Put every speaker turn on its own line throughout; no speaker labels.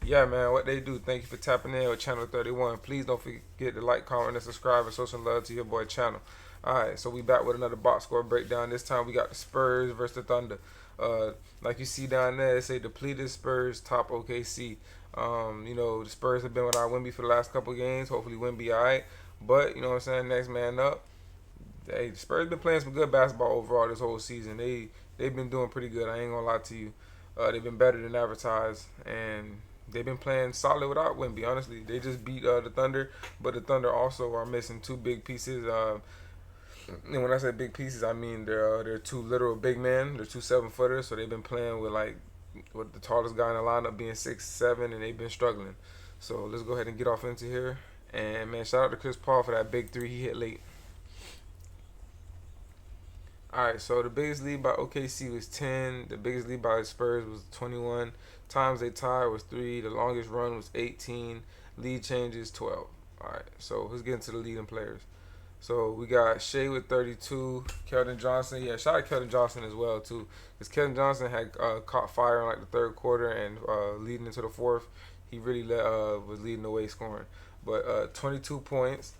Yeah, man, what they do. Thank you for tapping in with Channel 31. Please don't forget to like, comment, and subscribe and show some love to your boy channel. Alright, so we back with another box score breakdown. This time we got the Spurs versus the Thunder. Like you see down there, it say depleted Spurs top OKC. The Spurs have been without Wemby for the last couple games. Hopefully Wemby alright. But, you know what I'm saying, next man up. Hey, the Spurs been playing some good basketball overall this whole season. They've been doing pretty good. I ain't gonna lie to you. They've been better than advertised, and they've been playing solid without Wemby. Honestly, they just beat the Thunder, but the Thunder also are missing two big pieces. And when I say big pieces, I mean they're two literal big men. They're two 7-footers. So they've been playing with the tallest guy in the lineup being 6'7", and they've been struggling. So let's go ahead and get off into here. And man, shout out to Chris Paul for that big three he hit late. Alright, so the biggest lead by OKC was 10. The biggest lead by the Spurs was 21. Times they tied was 3. The longest run was 18. Lead changes 12. Alright, so let's get into the leading players. So we got Shea with 32. Keldon Johnson. Yeah, shout out Keldon Johnson as well, too. Because Keldon Johnson had caught fire in like the third quarter and leading into the fourth. He really was leading the way scoring. But 22 points.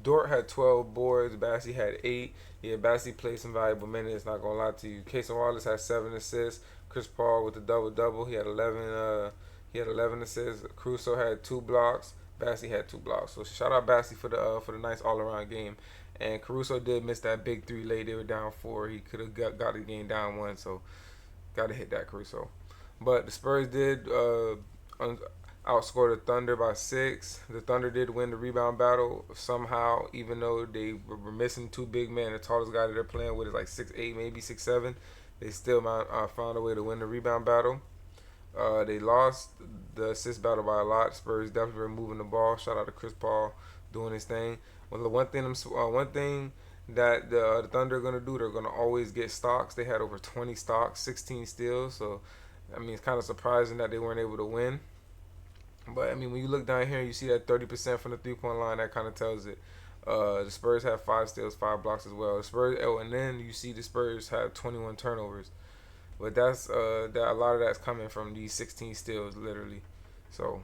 Dort had 12 boards. Bassey had 8. Yeah, Bassey played some valuable minutes. Not gonna lie to you. Casey Wallace had 7 assists. Chris Paul with the double. He had 11. He had 11 assists. Caruso had 2 blocks. Bassey had 2 blocks. So shout out Bassey for the nice all around game. And Caruso did miss that big 3 late. They were down 4. He could have got the game down 1. So gotta hit that Caruso. But the Spurs did outscored the Thunder by 6. The Thunder did win the rebound battle somehow, even though they were missing 2 big men. The tallest guy that they're playing with is like 6'8", maybe 6'7". They still found a way to win the rebound battle. They lost the assist battle by a lot. Spurs definitely were moving the ball. Shout out to Chris Paul doing his thing. Well, one thing that the Thunder are gonna do, they're gonna always get stocks. They had over 20 stocks, 16 steals. So I mean, it's kind of surprising that they weren't able to win. But I mean, when you look down here, you see that 30% from the 3-point line. That kind of tells it. The Spurs have 5 steals, 5 blocks as well. The Spurs, and then you see the Spurs have 21 turnovers. But that's that a lot of that's coming from these 16 steals, literally. So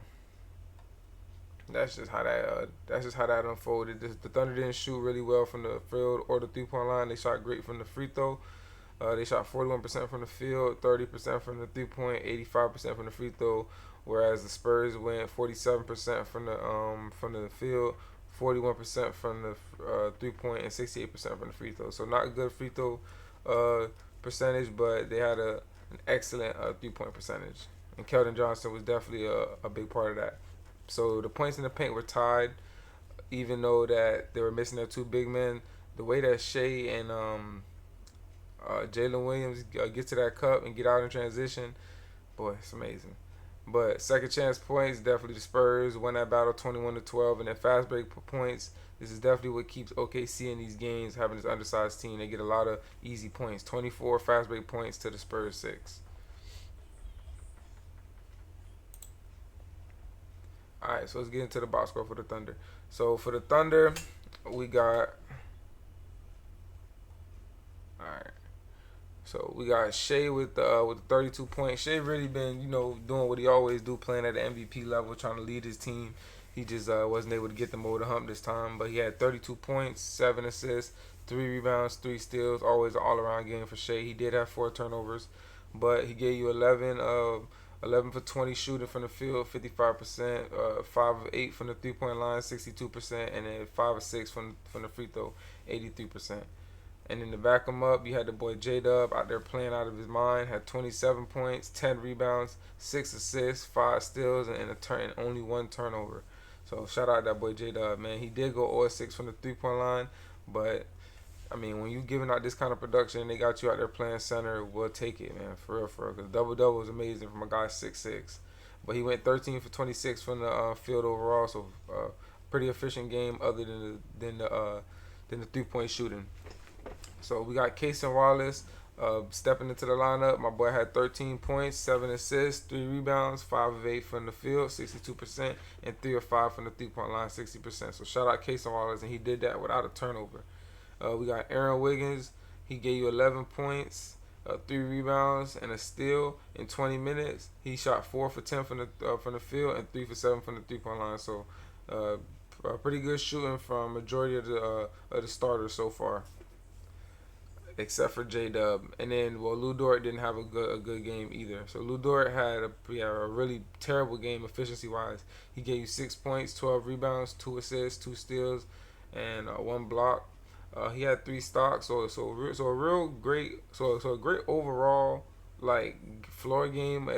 that's just how that unfolded. The Thunder didn't shoot really well from the field or the 3-point line. They shot great from the free throw. They shot 41% from the field, 30% from the 3-point, 85% from the free throw. Whereas the Spurs went 47% from the field, 41% from the 3-point, and 68% from the free throw. So not a good free throw percentage, but they had an excellent 3-point percentage. And Keldon Johnson was definitely a big part of that. So the points in the paint were tied, even though that they were missing their 2 big men. The way that Shea and Jalen Williams get to that cup and get out in transition, boy, it's amazing. But second chance points, definitely the Spurs won that battle 21-12. And then fast break points, this is definitely what keeps OKC in these games, having this undersized team. They get a lot of easy points. 24 fast break points to the Spurs 6. Alright, so let's get into the box score for the Thunder. So for the Thunder, we got... Alright. So we got Shea with the 32 points. Shea really been, doing what he always do, playing at the MVP level, trying to lead his team. He just wasn't able to get them over the hump this time. But he had 32 points, 7 assists, 3 rebounds, 3 steals. Always an all-around game for Shea. He did have 4 turnovers, but he gave you 11 for 20 shooting from the field, 55%, 5 of 8 from the 3-point line, 62%, and then 5 of 6 from the free throw, 83%. And then to back him up, you had the boy J-Dub out there playing out of his mind. Had 27 points, 10 rebounds, 6 assists, 5 steals, and only 1 turnover. So shout out that boy J-Dub, man. He did go 0-6 from the 3-point line, but I mean, when you giving out this kind of production, they got you out there playing center, we'll take it, man, for real. Because double-double was amazing from a guy 6'6". But he went 13 for 26 from the field overall, so pretty efficient game other than the 3-point shooting. So we got Casey Wallace stepping into the lineup. My boy had 13 points, 7 assists, 3 rebounds, 5 of 8 from the field, 62%, and 3 of 5 from the 3-point line, 60%. So shout out Casey Wallace, and he did that without a turnover. We got Aaron Wiggins. He gave you 11 points, 3 rebounds, and a steal in 20 minutes. He shot 4 for 10 from the field and 3 for 7 from the 3-point line. So, pretty good shooting from majority of the starters so far, except for J Dub. And then, well, Lou Dort didn't have a good game either. So Lou Dort had a really terrible game efficiency wise. He gave you 6 points, 12 rebounds, 2 assists, 2 steals, and 1 block. He had 3 stocks, so a real great, so a great overall like floor game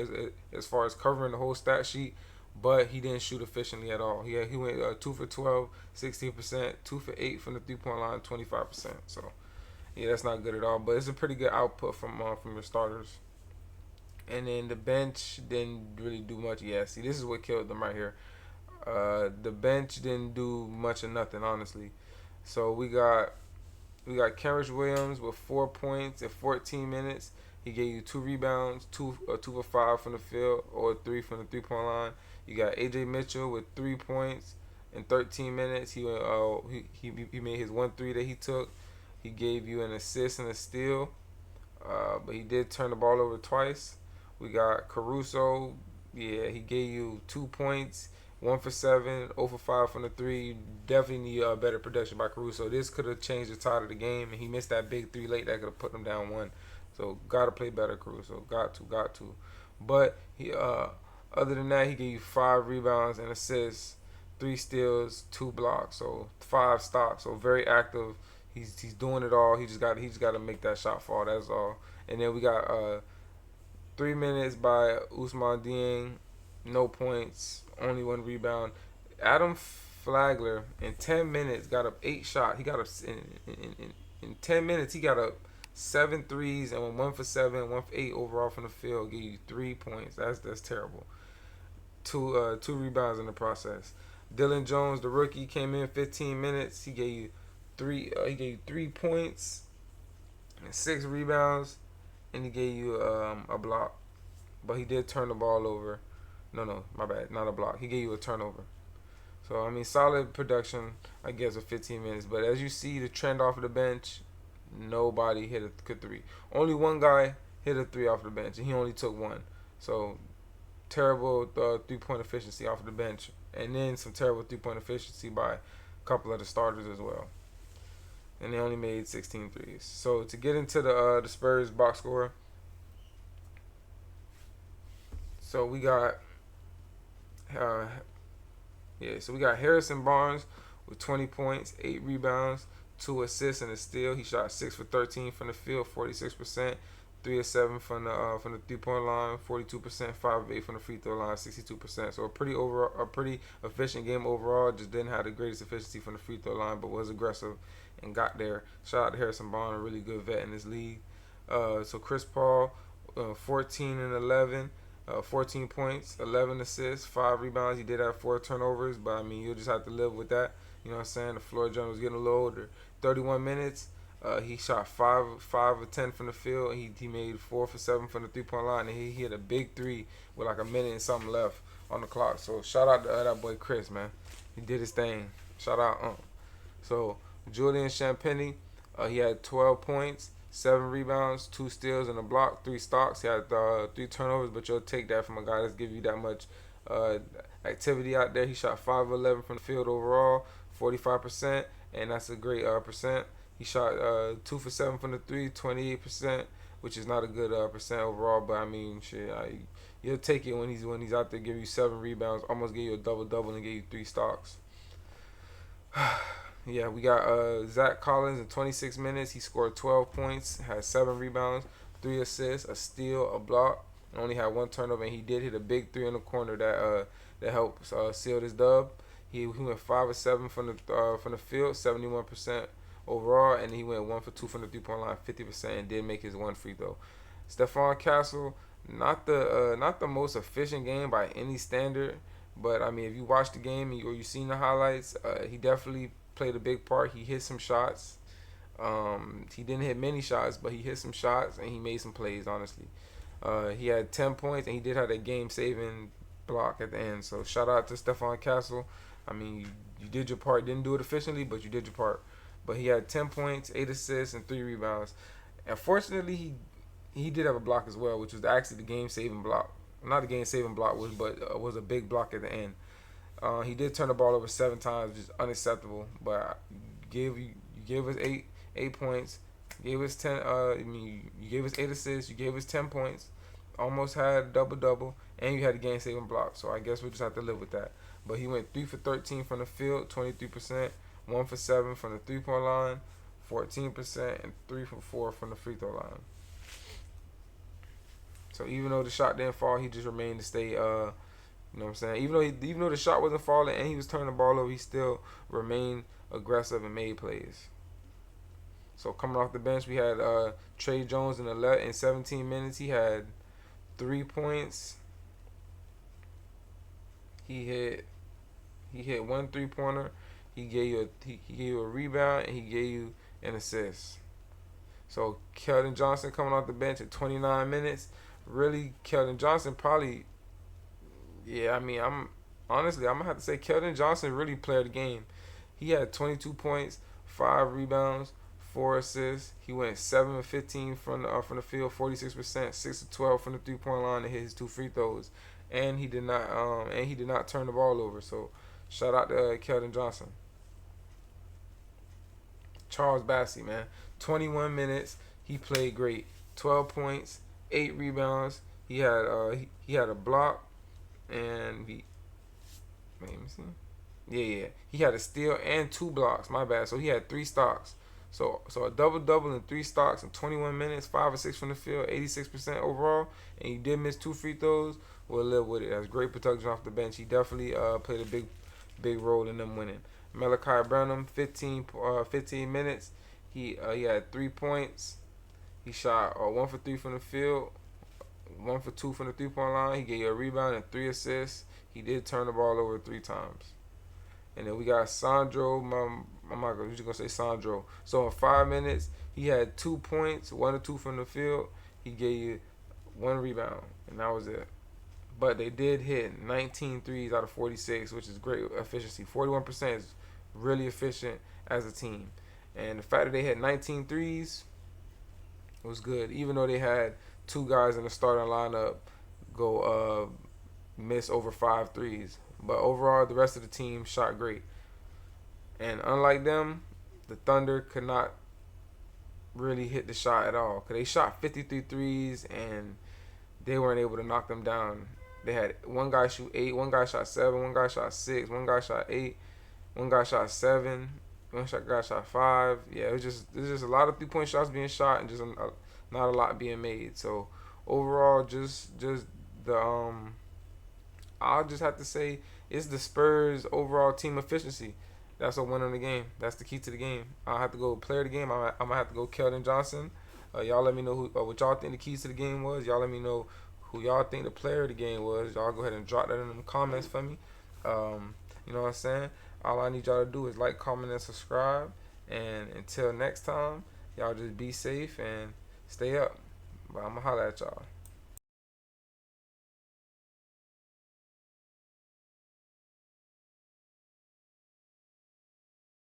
as far as covering the whole stat sheet. But he didn't shoot efficiently at all. He went 2 for 12, 16%, 2 for 8 from the 3-point line, 25%. So yeah, that's not good at all. But it's a pretty good output from your starters. And then the bench didn't really do much. Yeah, see, this is what killed them right here. The bench didn't do much of nothing, honestly. So we got Kenrich Williams with 4 points in 14 minutes. He gave you 2 rebounds, 2 for 5 from the field, or 3 from the 3-point line. You got AJ Mitchell with 3 points in 13 minutes. He made his 1 3 that he took. He gave you an assist and a steal, but he did turn the ball over twice. We got Caruso. Yeah, he gave you 2 points, 1 for 7, 0 for 5 from the 3. You definitely need better production by Caruso. This could have changed the tide of the game, and he missed that big 3 late that could have put them down 1. So gotta play better, Caruso. Got to. But he other than that, he gave you 5 rebounds and assists, 3 steals, 2 blocks, so 5 stops. So very active. He's doing it all. He just got to make that shot fall. That's all. And then we got 3 minutes by Ousmane Dieng, no points, only 1 rebound. Adam Flagler in 10 minutes got up 8 shots. He got up in 10 minutes. He got up 7 threes and 1 for 7, 1 for 8 overall from the field. Gave you 3 points. That's terrible. 2 rebounds in the process. Dylan Jones, the rookie, came in 15 minutes. He gave you 3 points and 6 rebounds, and he gave you a block. But he did turn the ball over. No, my bad, not a block. He gave you a turnover. So I mean, solid production, I guess, with 15 minutes. But as you see, the trend off of the bench, nobody hit a 3. Only one guy hit a 3 off the bench, and he only took 1. So terrible 3-point efficiency off of the bench, and then some terrible 3-point efficiency by a couple of the starters as well. And they only made 16 threes. So to get into the Spurs box score, so we got Harrison Barnes with 20 points, 8 rebounds, 2 assists and a steal. He shot 6 for 13 from the field, 46%, 3 of 7 from the 3-point line, 42%, 5 of 8 from the free throw line, 62%. So a pretty efficient game overall. Just didn't have the greatest efficiency from the free throw line, but was aggressive and got there. Shout out to Harrison Barnes, a really good vet in this league. So Chris Paul, 14 and 11. 14 points, 11 assists, 5 rebounds. He did have 4 turnovers, but I mean, you'll just have to live with that. You know what I'm saying? The floor general was getting a little older. 31 minutes, he shot 5 of 10 from the field. He made 4 for 7 from the 3-point line, and he hit a big 3 with like a minute and something left on the clock. So shout out to that boy Chris, man. He did his thing. Shout out. So Julian Champagnie, he had 12 points. 7 rebounds, 2 steals, and a block, 3 stocks. He had 3 turnovers, but you'll take that from a guy that's giving you that much activity out there. He shot 5 of 11 from the field overall, 45%, and that's a great percent. He shot 2 for 7 from the 3, 28%, which is not a good percent overall, but I mean, shit, you'll take it when he's out there giving you 7 rebounds, almost gave you a double-double, and gave you 3 stocks. Yeah, we got Zach Collins in 26 minutes. He scored 12 points, had 7 rebounds, 3 assists, a steal, a block, and only had 1 turnover. And he did hit a big 3 in the corner that helped seal this dub. He went 5 of 7 from the field, 71% overall, and he went 1 for 2 from the 3-point line, 50%, and did make his 1 free throw. Stephon Castle, not the most efficient game by any standard, but I mean, if you watch the game or you seen the highlights, he definitely played a big part. He hit some shots. He didn't hit many shots, but he hit some shots and he made some plays, honestly. He had 10 points, and he did have that game-saving block at the end. So shout out to Stephon Castle. I mean, you did your part. Didn't do it efficiently, but you did your part. But he had 10 points, 8 assists, and 3 rebounds. Unfortunately, he did have a block as well, which was actually the game saving block. Not the game saving block, but was a big block at the end. He did turn the ball over 7 times, which is unacceptable. But you gave us 8 points, gave us 10. You gave us 8 assists, you gave us 10 points, almost had double double, and you had a game saving block. So I guess we just have to live with that. But he went 3 for 13 from the field, 23%, 1 for 7 from the 3-point line, 14%, and 3 for 4 from the free throw line. So even though the shot didn't fall, he just remained to stay. You know what I'm saying? Even though the shot wasn't falling and he was turning the ball over, he still remained aggressive and made plays. So coming off the bench, we had Trey Jones in 17 minutes. He had 3 points. He hit 1 3-pointer. He gave you a rebound and he gave you an assist. So Keldon Johnson coming off the bench at 29 minutes. Really, Keldon Johnson probably. Yeah, I mean, I'm gonna have to say Keldon Johnson really played the game. He had 22 points, 5 rebounds, 4 assists. He went 7 of 15 from the field, 46%, 6 of 12 from the 3-point line to hit his 2 free throws, and he did not turn the ball over. So shout out to Keldon Johnson. Charles Bassey, man, 21 minutes. He played great. 12 points, 8 rebounds. He had a block. And let me see. Yeah. He had a steal and 2 blocks. My bad. So he had 3 stocks. So a double and 3 stocks in 21 minutes, 5 or 6 from the field, 86% overall. And he did miss 2 free throws. We'll live with it. That's great production off the bench. He definitely played a big role in them winning. Malachi Branham, 15 minutes. He had 3 points. He shot 1 for 3 from the field, 1 for 2 from the 3-point line. He gave you a rebound and 3 assists. He did turn the ball over 3 times. And then we got Sandro. I'm not going to say Sandro. So in 5 minutes, he had 2 points, 1 or 2 from the field. He gave you 1 rebound, and that was it. But they did hit 19 threes out of 46, which is great efficiency. 41% is really efficient as a team. And the fact that they had 19 threes was good, even though they had 2 guys in the starting lineup go miss over 5 threes. But overall, the rest of the team shot great. And unlike them, the Thunder could not really hit the shot at all. Because they shot 53 threes and they weren't able to knock them down. They had one guy shoot 8, one guy shot 7, one guy shot 6, one guy shot 8, one guy shot 7, one guy shot 5. Yeah, it was just a lot of 3-point shots being shot and just not a lot being made. So overall, just the I'll just have to say it's the Spurs overall team efficiency. That's what won in the game. That's the key to the game. I'll have to go player of the game. I'm gonna have to go Keldon Johnson. Y'all let me know what y'all think the keys to the game was. Y'all let me know who y'all think the player of the game was. Y'all go ahead and drop that in the comments for me. You know what I'm saying? All I need y'all to do is like, comment, and subscribe. And until next time, y'all just be safe and stay up. But I'm gonna holler at y'all.